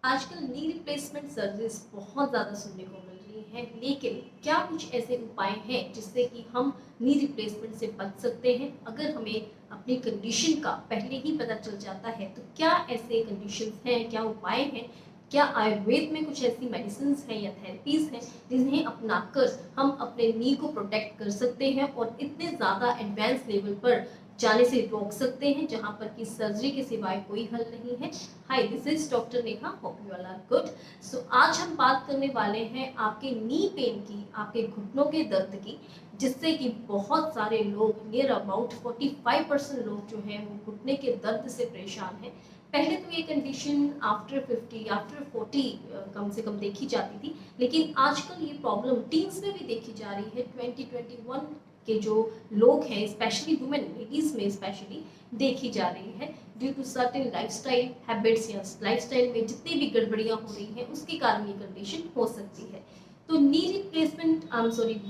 आजकल knee replacement surgeries बहुत ज़्यादा सुनने को मिल रही हैं, लेकिन क्या कुछ ऐसे उपाय हैं जिससे कि हम नी रिप्लेसमेंट से बच सकते हैं? अगर हमें अपनी कंडीशन का पहले ही पता चल जाता है तो क्या ऐसे कंडीशंस हैं, क्या उपाय हैं? क्या आयुर्वेद में कुछ ऐसी मेडिसिन हैं या थेरेपीज हैं जिन्हें अपनाकर हम अपने नी को प्रोटेक्ट कर सकते हैं और इतने ज़्यादा एडवांस लेवल पर जाने से रोक सकते हैं जहां पर कि सर्जरी के सिवाय कोई हल नहीं है। Hi, this is doctor Neha, hope you all are good. So आज हम बात करने वाले हैं आपके नी पेन की, आपके घुटनों के दर्द की, जिससे कि बहुत सारे लोग, नियर अबाउट 45% लोग जो हैं वो घुटने के दर्द से परेशान हैं। पहले तो ये कंडीशन आफ्टर 50, आफ्टर 40 कम से कम देखी जाती थी, लेकिन आजकल ये प्रॉब्लम टीन्स में भी देखी जा रही है। 2021 के जो लोग हैं, स्पेशली वुमेन, लेडीज में स्पेशली देखी जा रही है due to certain lifestyle habits या लाइफस्टाइल में जितनी भी गड़बड़ियां हो रही हैं उसके कारण ये कंडीशन हो सकती है। तो नी रिप्लेसमेंट,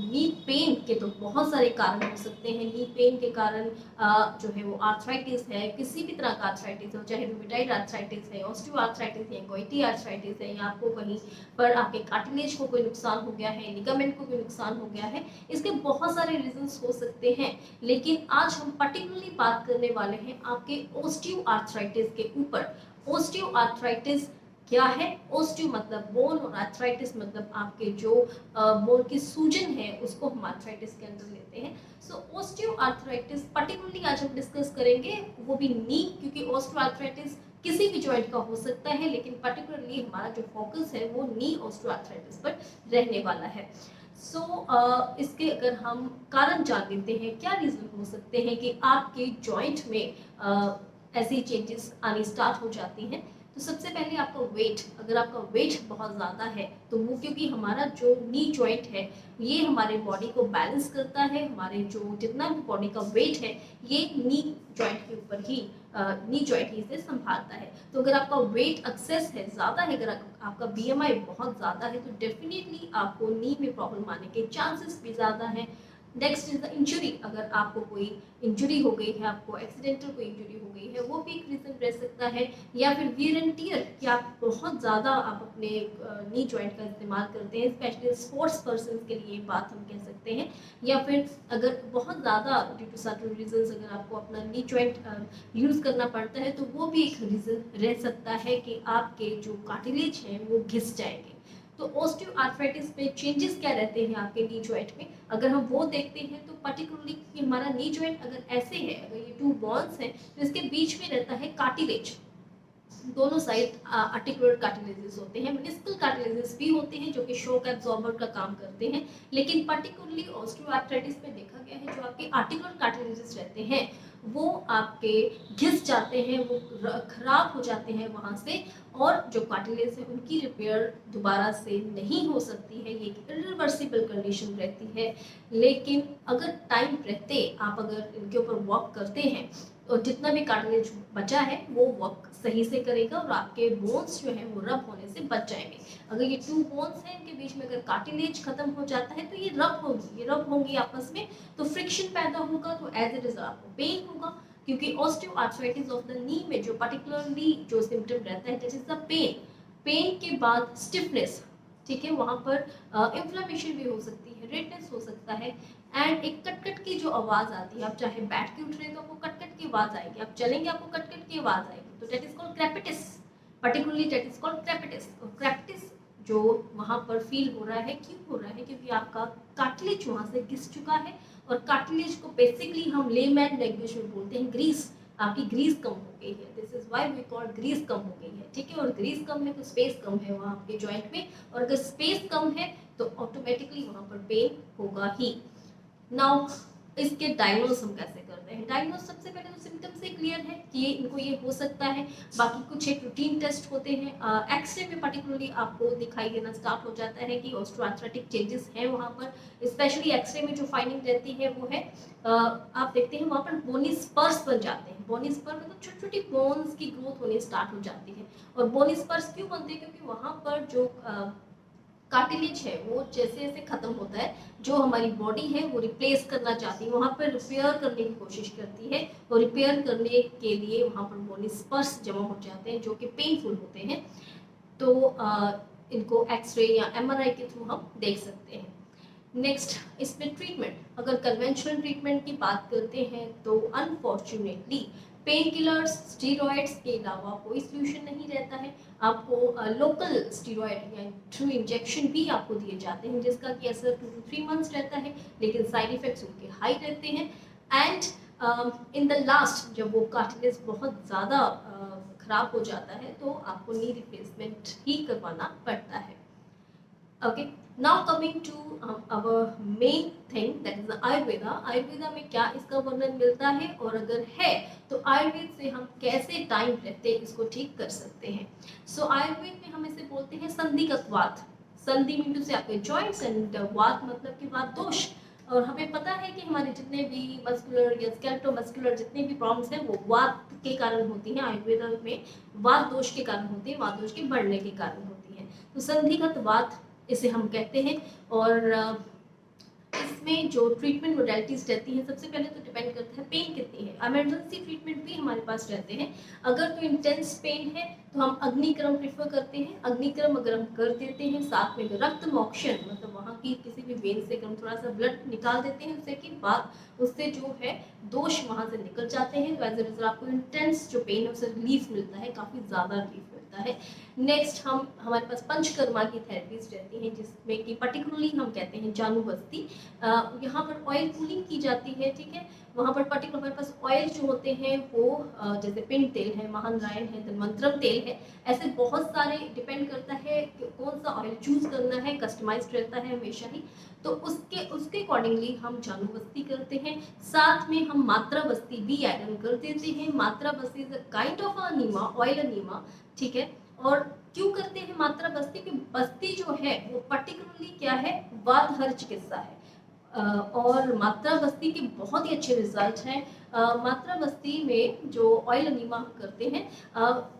नी पेन के तो बहुत सारे कारण हो सकते हैं। नी पेन के कारण जो है वो आर्थराइटिस है, किसी भी तरह का आर्थराइटिस हो, चाहे रूमेटाइड आर्थराइटिस है, ऑस्टियो आर्थराइटिस है, गोइटी आर्थराइटिस है, या आपको कहीं पर आपके कार्टिलेज को कोई नुकसान हो गया है, लिगामेंट को कोई नुकसान हो गया है, इसके बहुत सारे रीजंस हो सकते हैं। लेकिन आज हम पर्टिकुलरली बात करने वाले हैं आपके ऑस्टियो आर्थराइटिस के ऊपर। ऑस्टियो आर्थराइटिस क्या है? ऑस्टियो मतलब बोन और आर्थराइटिस मतलब आपके जो बोन की सूजन है उसको हम आर्थराइटिस के अंदर लेते हैं। सो ऑस्टियो आर्थराइटिस पर्टिकुलरली आज हम डिस्कस करेंगे, वो भी नी, क्योंकि ऑस्टियो आर्थराइटिस किसी भी जॉइंट का हो सकता है, लेकिन पर्टिकुलरली हमारा जो फोकस है वो नी ऑस्टियो आर्थराइटिस पर रहने वाला है। इसके अगर हम कारण जान लेते हैं, क्या रीजन हो सकते हैं कि आपके जॉइंट में ऐसी चेंजेस आनी स्टार्ट हो जाती हैं। तो सबसे पहले आपका वेट, अगर आपका वेट बहुत ज़्यादा है तो वो, क्योंकि हमारा जो नी जॉइंट है ये हमारे बॉडी को बैलेंस करता है, हमारे जो जितना भी बॉडी का वेट है ये नी जॉइंट के ऊपर ही, नी जॉइंट ही से संभालता है। तो अगर आपका वेट एक्सेस है, ज़्यादा है, अगर आपका बीएमआई बहुत ज़्यादा है तो डेफिनेटली आपको नी में प्रॉब्लम आने के चांसेस भी ज़्यादा हैं। नेक्स्ट इज द इंजुरी, अगर आपको कोई इंजुरी हो गई है, आपको एक्सीडेंटल कोई इंजुरी हो गई है, वो भी एक रीज़न रह सकता है। या फिर वियर एंड टियर, कि आप बहुत ज़्यादा आप अपने नी जॉइंट का इस्तेमाल करते हैं, स्पेशली स्पोर्ट्स पर्सन के लिए बात हम कह सकते हैं। या फिर अगर बहुत ज़्यादा ड्यू टू सर्टेन रीजंस अगर आपको अपना नी जॉइंट यूज़ करना पड़ता है तो वो भी एक रीज़न रह सकता है कि आपके जो कार्टिलेज हैं वो घिस जाएंगे। तो ऑस्टियो आर्थराइटिस में चेंजेस क्या रहते हैं आपके नी जॉइंट में, अगर हम वो देखते हैं तो पर्टिकुलरली हमारा नी जॉइंट अगर ऐसे है, अगर ये टू बोन्स हैं तो इसके बीच में रहता है कार्टिलेज। दोनों साइड आर्टिकुलर कार्टिलेजेस होते हैं, मेनिस्कल कार्टिलेजेस भी होते हैं जो कि शॉक एब्जॉर्बर का काम करते हैं। लेकिन पर्टिकुलरली ऑस्टियोआर्थराइटिस में देखा गया है जो आपके आर्टिकुलर कार्टिलेजेस रहते हैं वो आपके घिस जाते हैं, वो खराब हो जाते हैं वहाँ से, और जो कार्टिलेज है उनकी रिपेयर दोबारा से नहीं हो सकती है, ये इरिवर्सिबल कंडीशन रहती है। लेकिन अगर टाइम रहते आप अगर इनके ऊपर वर्क करते हैं और जितना भी कार्टिलेज बचा है वो वर्क सही से करेगा और आपके बोन्स जो है वो रब होने से बच जाएंगे। अगर ये टू बोन्स हैं, इनके बीच में अगर कार्टिलेज खत्म हो जाता है तो ये रब होंगी आपस में, तो फ्रिक्शन पैदा होगा, तो एज ए रिजल्ट आपको पेन होगा। क्योंकि ऑस्टियोआर्थराइटिस ऑफ द नी में जो पर्टिकुलरली जो सिम्टम रहता है that is the pain. Pain के बाद स्टिफनेस, ठीक है, वहाँ पर इन्फ्लेमेशन भी हो सकती है, रेडनेस हो सकता है, एंड एक कट की जो आवाज़ आती है, आप चाहे बैठ के उठ रहे हैं तो आपको कट की आवाज़ आएगी, आप चलेंगे आपको कट की आवाज़ आएगी, तो that is called crepitus. Particularly that is called crepitus. और क्रेपिटिस जो वहाँ पर फील हो रहा है, क्यों हो रहा है? क्योंकि आपका कार्टिलेज वहाँ से घिस चुका है, और कार्टिलेज को बेसिकली हम लेमैन लैंग्वेज में बोलते हैं ग्रीस। आपकी ग्रीस कम हो गई है, this is why we call grease कम हो गई है, ठीक है। और ग्रीस कम है तो स्पेस कम है वहाँ आपके जॉइंट में, और अगर स्पेस कम है तो ऑटोमेटिकली वहाँ पर पेन होगा ही। नाउ इसके डायग्नोज हम कैसे करते हैं? डायग्नोज सबसे पहले तो सिम्टम से क्लियर है कि इनको ये हो सकता है। बाकी कुछ एक रूटीन टेस्ट होते हैं, एक्सरे में पर्टिकुलरली आपको दिखाई देना स्टार्ट हो जाता है कि ऑस्टियोआर्थराइटिक चेंजेस हैं वहाँ पर। स्पेशली एक्सरे में जो फाइंडिंग रहती है वो है, आप देखते हैं वहाँ पर बोनी स्पर्स बन जाते हैं। बोनी स्पर मतलब छोटी छोटी बोन्स की ग्रोथ होनी स्टार्ट हो जाती है। और बोनी स्पर्स क्यों बनते हैं? क्योंकि वहाँ पर जो कार्टिलेज है वो जैसे जैसे खत्म होता है, जो हमारी बॉडी है वो रिप्लेस करना चाहती है, वहाँ पर रिपेयर करने की कोशिश करती है, और रिपेयर करने के लिए वहाँ पर बोनी स्पर्स जमा हो जाते हैं जो कि पेनफुल होते हैं। तो इनको एक्सरे या एमआरआई के थ्रू हम देख सकते हैं। नेक्स्ट, इसमें ट्रीटमेंट, अगर कन्वेंशनल ट्रीटमेंट की बात करते हैं तो अनफॉर्चुनेटली पेन किलर्स, स्टीरॉयड्स के अलावा कोई सोल्यूशन नहीं रहता है। आपको लोकल स्टीरॉयड या थ्रू इंजेक्शन भी आपको दिए जाते हैं जिसका कि असर 2 to 3 मंथ्स रहता है, लेकिन साइड इफेक्ट्स उनके हाई रहते हैं। एंड इन द लास्ट जब वो कार्टिलेज बहुत ज़्यादा खराब हो जाता है तो आपको नी रिप्लेसमेंट ही करवाना पड़ता है। Okay, now coming to our main thing, that is the Ayurveda. Ayurveda में क्या इसका वर्णन मिलता है और अगर है तो आयुर्वेद से हम कैसे टाइम रहते इसको ठीक कर सकते हैं। सो आयुर्वेद में हम इसे बोलते हैं संधिगत वात। संधि मीन टू से आपके जॉइंट्स एंड वात मतलब कि वात दोष। और हमें पता है कि हमारे जितने भी मस्कुलर या स्केलेटोमस्कुलर जितने भी प्रॉब्लम्स हैं वो वात के कारण होती हैं। आयुर्वेदा में वात दोष के कारण होती है, वात दोष के बढ़ने के कारण होती है। तो संधिगत वात इसे हम कहते हैं। और इसमें जो ट्रीटमेंट मोडेलिटीज रहती हैं, सबसे पहले तो डिपेंड करता है पेन कितनी है। इमरजेंसी ट्रीटमेंट भी हमारे पास रहते हैं। अगर तो इंटेंस पेन है तो हम अग्निक्रम प्रेफर करते हैं। अग्निक्रम अगर हम कर देते हैं, साथ में रक्त मोक्षण मतलब वहाँ की किसी भी वेन से हम थोड़ा सा ब्लड निकाल देते हैं, उससे के बाद उससे जो है दोष वहाँ से निकल जाते हैं। तो एज ए रिजल्ट आपको इंटेंस जो पेन है उससे रिलीफ मिलता है, काफ़ी ज़्यादा रिलीफ मिलता है। नेक्स्ट, हमारे पास पंचकर्मा की थेरेपीज रहती हैं जिसमें कि पर्टिकुलरली हम कहते हैं जानुबस्ती। यहाँ पर ऑयल कूलिंग की जाती है, ठीक है। वहाँ पर पर्टिकुलर हमारे पास ऑयल जो होते हैं वो जैसे पिंड तेल है, महानरायण है, धन्वंतरम तेल है, ऐसे बहुत सारे डिपेंड करता है कि कौन सा ऑयल चूज करना है, कस्टमाइज्ड रहता है हमेशा ही। तो उसके अकॉर्डिंगली हम जानुबस्ती करते हैं। साथ में हम मात्रा बस्ती भी ऐड ऑन कर देते हैं। Matra basti is a kind of enema, oil enema, ठीक है। और क्यों करते हैं मात्रा बस्ती? की बस्ती जो है वो पर्टिकुलरली क्या है, वात हर चिकित्सा है। और मात्रा बस्ती के बहुत ही अच्छे रिजल्ट हैं। मात्रा बस्ती में जो ऑयल अनीमा हम करते हैं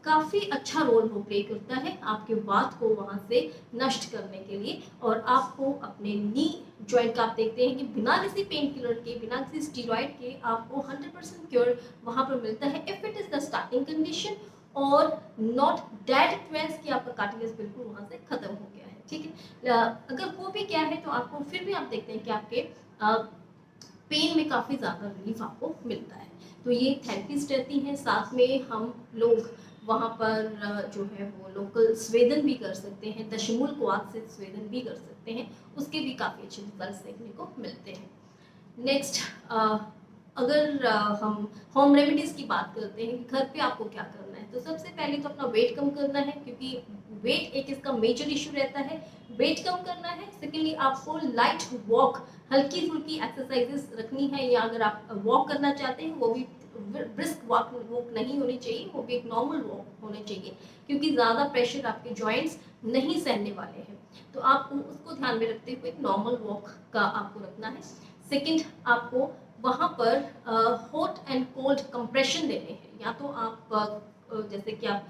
काफ़ी अच्छा रोल वो प्ले करता है आपके वात को वहाँ से नष्ट करने के लिए। और आपको अपने नी जॉइंट का आप देखते हैं कि बिना किसी पेन किलर के, बिना किसी स्टीरॉयड के आपको 100% क्योर वहाँ पर मिलता है if it is the starting condition और नॉट डेट इट मीन्स कि आपका कार्टिलेज बिल्कुल वहाँ से खत्म हो गया है, ठीक है। अगर वो भी क्या है तो आपको फिर भी आप देखते हैं कि आपके पेन में काफ़ी ज़्यादा रिलीफ आपको मिलता है। तो ये थेरेपीज रहती हैं। साथ में हम लोग वहाँ पर जो है वो लोकल स्वेदन भी कर सकते हैं, दशमूल क्वाथ से स्वेदन भी कर सकते हैं, उसके भी काफ़ी अच्छे रिजल्ट देखने को मिलते हैं। नेक्स्ट, अगर हम होम रेमेडीज़ की बात करते हैं कि घर पे आपको क्या करना है, तो सबसे पहले तो अपना वेट कम करना है क्योंकि वेट एक इसका मेजर इशू रहता है। वेट कम करना है। सेकेंडली आपको लाइट वॉक, हल्की फुल्की एक्सरसाइजेस रखनी है, या अगर आप वॉक करना चाहते हैं वो भी ब्रिस्क वॉक नहीं होनी चाहिए, वो भी एक नॉर्मल वॉक होनी चाहिए क्योंकि ज़्यादा प्रेशर आपके जॉइंट्स नहीं सहने वाले हैं। तो आपको उसको ध्यान में रखते हुए नॉर्मल वॉक का आपको रखना है। सेकेंड, आपको वहाँ पर हॉट एंड कोल्ड कंप्रेशन देने हैं। या तो आप जैसे कि आप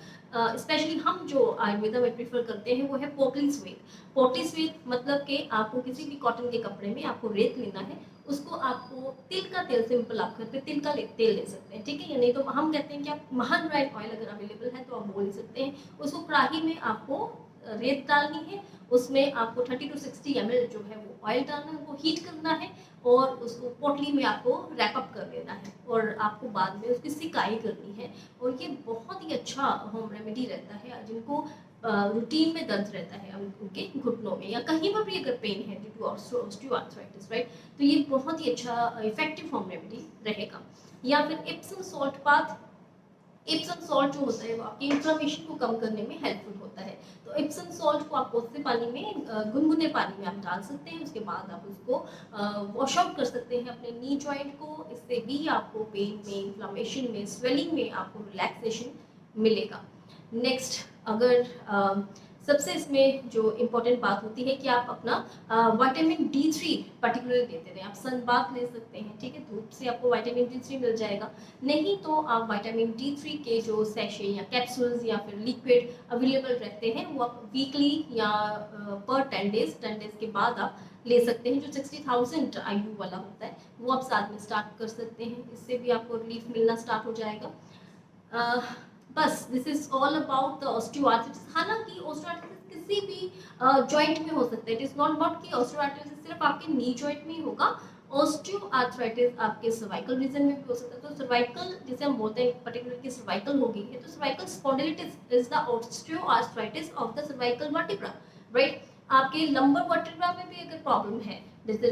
स्पेशली हम जो आयुर्वेदा में प्रेफर करते हैं वो है पोटली स्वेद। पोटली स्वेद मतलब कि आपको किसी भी कॉटन के कपड़े में आपको रेत लेना है, उसको आपको तिल का तेल, सिंपल आप घर पे तिल का तेल ले सकते हैं, ठीक है। या नहीं तो हम कहते हैं कि आप महानरायण ऑयल अगर अवेलेबल है तो आप वो ले सकते हैं। उसको कढ़ाई में आपको रेत डालनी है, उसमें आपको 30 to 60 ml जो है वो ऑयल डालना है, वो हीट करना है और उसको पोटली में आपको रैप अप कर देना है और आपको बाद में उसकी सिकाई करनी है। और ये बहुत ही अच्छा होम रेमेडी रहता है जिनको रूटीन में दर्द रहता है उनके घुटनों में या कहीं पर भी अगर पेन है ड्यू टू ऑस्टियोआर्थराइटिस, राइट। तो ये बहुत ही अच्छा इफेक्टिव होम रेमेडी रहेगा। या फिर Epsom salt bath. Epsom salt जो होता है वो आपकी इन्फ्लेमेशन को कम करने में हेल्पफुल होता है। तो इप्सम सॉल्ट को आप कोसे पानी में, गुनगुने पानी में आप डाल सकते हैं, उसके बाद आप उसको वॉश आउट कर सकते हैं अपने नी जॉइंट को। इससे भी आपको पेन में, इन्फ्लेमेशन में, स्वेलिंग में आपको रिलैक्सेशन मिलेगा। नेक्स्ट, अगर सबसे इसमें जो इम्पोर्टेंट बात होती है कि आप अपना विटामिन D3 पर्टिकुलरली लेते रहें। आप सन बाथ ले सकते हैं, ठीक है, धूप से आपको विटामिन D3 मिल जाएगा। नहीं तो आप विटामिन D3 के जो सैशे या कैप्सूल्स या फिर लिक्विड अवेलेबल रहते हैं वो आप वीकली या पर 10 डेज के बाद आप ले सकते हैं। जो 60,000 IU वाला होता है वो आप साथ में स्टार्ट कर सकते हैं, इससे भी आपको रिलीफ मिलना स्टार्ट हो जाएगा। बस this is all about the osteoarthritis. हालांकि ऑस्टियोआर्थराइटिस किसी भी जॉइंट में हो सकता है। इट इज नॉट अबाउट कि ऑस्टियोआर्थराइटिस सिर्फ आपके नी जॉइंट में ही होगा। ऑस्टियोआर्थराइटिस आपके सर्वाइकल रीजन में भी हो सकता है। तो सर्वाइकल जिसे हम बोलते हैं पर्टिकुलर की सर्वाइकल हो गई है, तो cervical spondylitis is the osteoarthritis of the cervical vertebra, right. आपके लंबर वर्टिब्रा में भी अगर प्रॉब्लम है, जैसे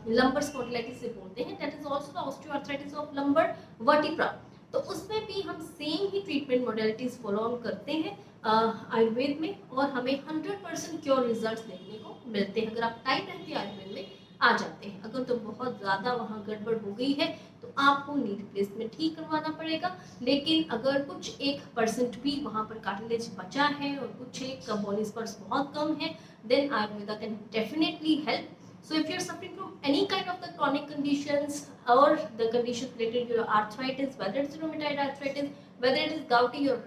लंबर स्पॉन्डिलाइटिस से बोलते हैं, that is also the osteoarthritis of lumbar vertebra. तो उसमें भी हम same he treatment modalities follow on करते हैं आयुर्वेद में, और हमें 100% क्योर रिजल्ट्स देखने को मिलते हैं। अगर आप टाइम रहते आयुर्वेद में आ जाते हैं। अगर तो बहुत ज़्यादा वहाँ गड़बड़ हो गई है तो आपको नी रिप्लेसमेंट ही करवाना पड़ेगा। लेकिन अगर कुछ 1% भी वहाँ पर कार्टिलेज बचा है और कुछ एक बॉडी स्पर्स बहुत कम है, then Ayurveda can definitely help. So if you're suffering from any kind of the chronic conditions or the conditions related to your arthritis, whether it's rheumatoid arthritis, whether it is gouty or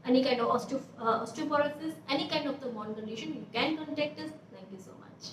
any kind of osteoporosis, any kind of the bone condition, you can contact us. Thank you so much.